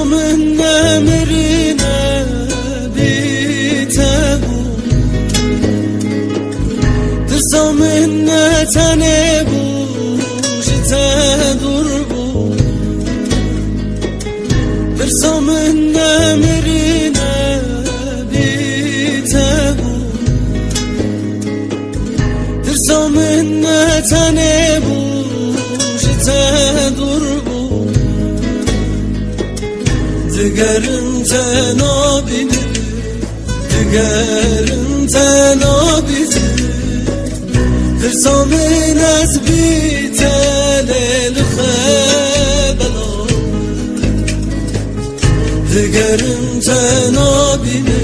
من نمرنا بیتبو درسا من نتنه بو جتا دور بو درسا من نمرنا بیتبو درسا من نتنه بو جتا دور بو دگرم تنها بیده دگرم تنها بیده ترسا من از بیتن الخبلا دگرم تنها بیده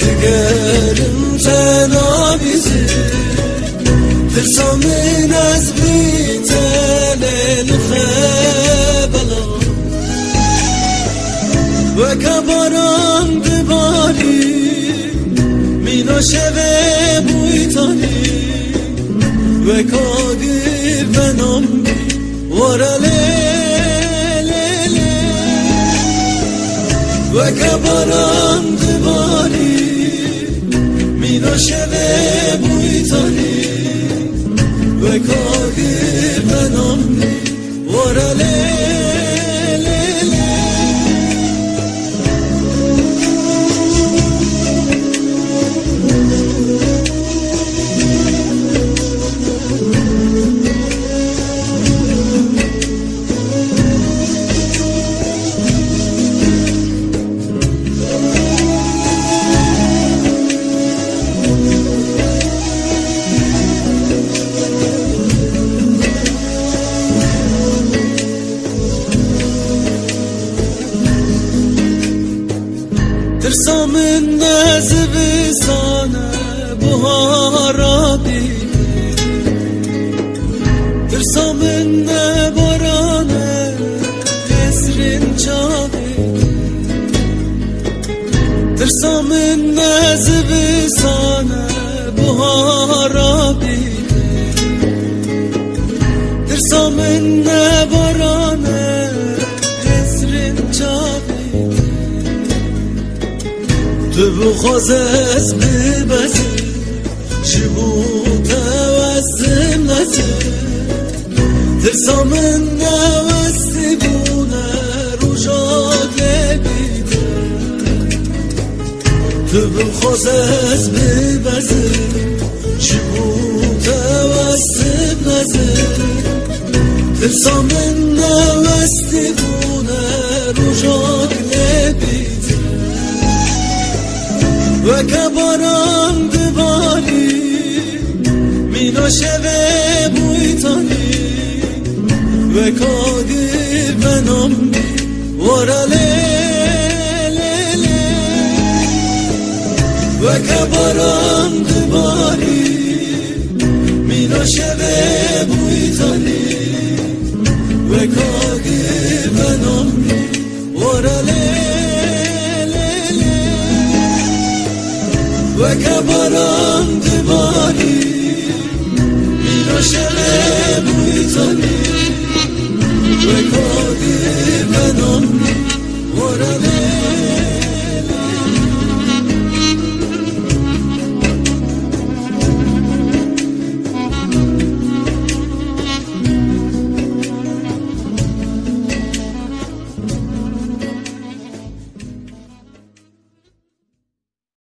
دگرم تنها بیده ترسا من از بیتن الخبلا و کبارم دباری مینا شوه بویتانی و کاغیر بنام ورله و کبارم دباری مینا شوه بویتانی و کاغیر بنام ورله ترسا من نزبستانه بهارا بیده ترسا من نبارانه حسرین چاویده ترسا من نزبستانه بهارا بیده ترسا من نبارانه حسرین چاویده تو بخواز از ببزه شبوته وستم نزه ترسا من نوستی بونه روژاد لبیده تو بخواز از ببزه شبوته وستم نزه ترسا من نوستی بونه روژاد لبیده و کبارم دباری مینا شوه بویتانی و کاغیر بنام ورله و کبارم دباری مینا شوه بویتانی و کاغیر بنام ورله و کبارم دباری مینا شوه بویتانی و کاغیر بنام ورله